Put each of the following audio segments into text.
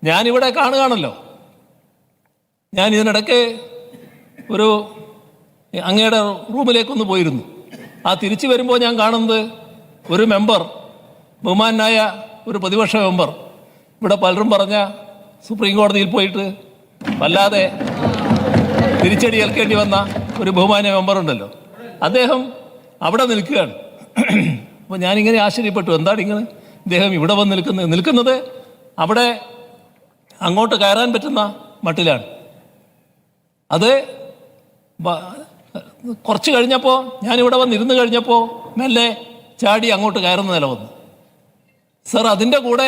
ഞാനിവിടെ കാണുകയാണല്ലോ. ഞാൻ ഇതിനിടയ്ക്ക് ഒരു അങ്ങയുടെ റൂമിലേക്കൊന്ന് പോയിരുന്നു. ആ തിരിച്ചു വരുമ്പോൾ ഞാൻ കാണുന്നത് ഒരു മെമ്പർ, ബഹുമാനായ ഒരു പ്രതിപക്ഷ മെമ്പർ, ഇവിടെ പലരും പറഞ്ഞ സുപ്രീം കോടതിയിൽ പോയിട്ട് വല്ലാതെ തിരിച്ചടി ഏൽക്കേണ്ടി വന്ന ഒരു ബഹുമാന്യ മെമ്പറുണ്ടല്ലോ, അദ്ദേഹം അവിടെ നിൽക്കുകയാണ്. അപ്പോൾ ഞാനിങ്ങനെ ആശ്ചര്യപ്പെട്ടു, എന്താണ് ഇങ്ങനെ ഇദ്ദേഹം ഇവിടെ വന്ന് നിൽക്കുന്നത് അവിടെ അങ്ങോട്ട് കയറാൻ പറ്റുന്ന മട്ടിലാണ്. അത് കുറച്ച് കഴിഞ്ഞപ്പോൾ, ഞാനിവിടെ വന്നിരുന്ന് കഴിഞ്ഞപ്പോൾ മെല്ലെ ചാടി അങ്ങോട്ട് കയറുന്ന നില വന്നു. സർ, അതിൻ്റെ കൂടെ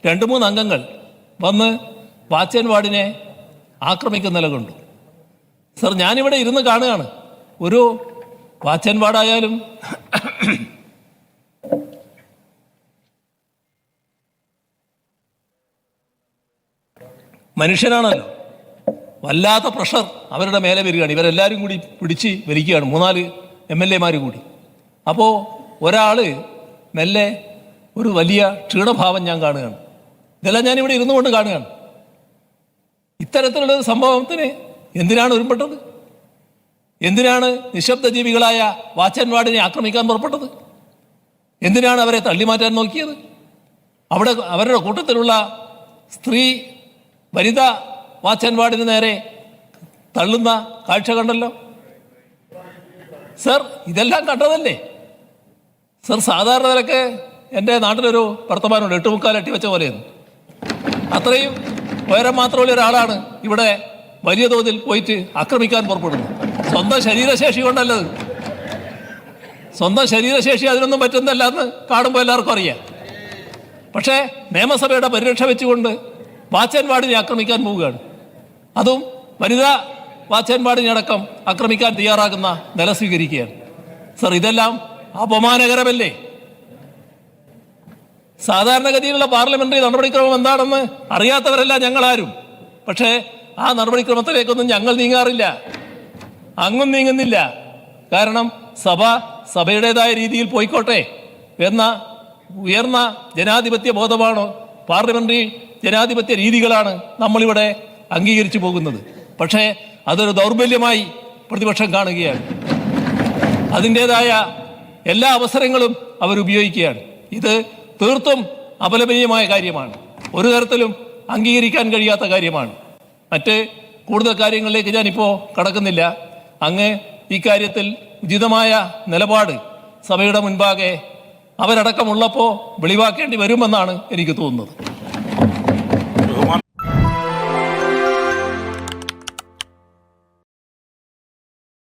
2-3 അംഗങ്ങൾ വന്ന് വാച്ച് ആൻഡ് വാർഡിനെ ആക്രമിക്കുന്ന നില കണ്ടു. സർ, ഞാനിവിടെ ഇരുന്ന് കാണുകയാണ്. ഒരു വാച്ച് ആൻഡ് വാർഡായാലും മനുഷ്യനാണല്ലോ, വല്ലാത്ത പ്രഷർ അവരുടെ മേലെ വരികയാണ്. ഇവരെല്ലാവരും കൂടി പിടിച്ച് വലിക്കുകയാണ്, 3-4 MLA-മാർ കൂടി. അപ്പോൾ ഒരാൾ മെല്ലെ ഒരു വലിയ ക്ഷീണഭാവം ഞാൻ കാണുകയാണ്. ഇതെല്ലാം ഞാനിവിടെ ഇരുന്നു കൊണ്ട് കാണുകയാണ്. ഇത്തരത്തിലുള്ള സംഭവത്തിന് എന്തിനാണ് ഒരുമ്പെട്ടത്? എന്തിനാണ് നിശബ്ദ ജീവികളായ വാച്ച് ആൻഡ് വാർഡിനെ ആക്രമിക്കാൻ പുറപ്പെട്ടത്? എന്തിനാണ് അവരെ തള്ളിമാറ്റാൻ നോക്കിയത്? അവിടെ അവരുടെ കൂട്ടത്തിലുള്ള സ്ത്രീ വനിതാ വാച്ച് ആൻഡ് വാർഡിന് നേരെ തള്ളുന്ന കാഴ്ച കണ്ടല്ലോ. സർ, ഇതെല്ലാം കണ്ടതല്ലേ? സർ, സാധാരണ നിലക്ക് എൻ്റെ നാട്ടിലൊരു വർത്തമാനമുണ്ട്, 8 അട്ടി വെച്ച പോലെയെന്ന്. അത്രയും ഉയരം മാത്രമുള്ള ഒരാളാണ് ഇവിടെ വലിയ തോതിൽ പോയിട്ട് ആക്രമിക്കാൻ പുറപ്പെടുന്നത്. സ്വന്തം ശരീരശേഷി കൊണ്ടല്ലത്, സ്വന്തം ശരീരശേഷി അതിനൊന്നും പറ്റുന്നതല്ല എന്ന് കാണുമ്പോൾ എല്ലാവർക്കും അറിയാം. പക്ഷേ നിയമസഭയുടെ പരിരക്ഷ വെച്ചുകൊണ്ട് വാച്ച് ആൻഡ് വാർഡിനെ ആക്രമിക്കാൻ പോവുകയാണ്. അതും വനിതാ വാച്ച് ആൻഡ് വാർഡിനെ അടക്കം ആക്രമിക്കാൻ തയ്യാറാകുന്ന നില സ്വീകരിക്കുകയാണ്. സർ, ഇതെല്ലാം അപമാനകരമല്ലേ? സാധാരണഗതിയിലുള്ള പാർലമെന്ററി നടപടിക്രമം എന്താണെന്ന് അറിയാത്തവരല്ല ഞങ്ങളാരും. പക്ഷേ ആ നടപടിക്രമത്തിലേക്കൊന്നും ഞങ്ങൾ നീങ്ങാറില്ല, അങ്ങും നീങ്ങുന്നില്ല. കാരണം സഭയുടേതായ രീതിയിൽ പോയിക്കോട്ടെ എന്ന ഉയർന്ന ജനാധിപത്യ ബോധമാണ്, പാർലമെന്ററി ജനാധിപത്യ രീതികളാണ് നമ്മളിവിടെ അംഗീകരിച്ചു പോകുന്നത്. പക്ഷേ അതൊരു ദൗർബല്യമായി പ്രതിപക്ഷം കാണുകയാണ്. അതിൻ്റേതായ എല്ലാ അവസരങ്ങളും അവരുപയോഗിക്കുകയാണ്. ഇത് തീർത്തും അപലപനീയമായ കാര്യമാണ്, ഒരു തരത്തിലും അംഗീകരിക്കാൻ കഴിയാത്ത കാര്യമാണ്. മറ്റ് കൂടുതൽ കാര്യങ്ങളിലേക്ക് ഞാനിപ്പോൾ കടക്കുന്നില്ല. അങ്ങ് ഇക്കാര്യത്തിൽ ഉചിതമായ നിലപാട് സഭയുടെ മുൻപാകെ അവരടക്കമുള്ളപ്പോൾ വെളിവാക്കേണ്ടി വരുമെന്നാണ് എനിക്ക് തോന്നുന്നത്.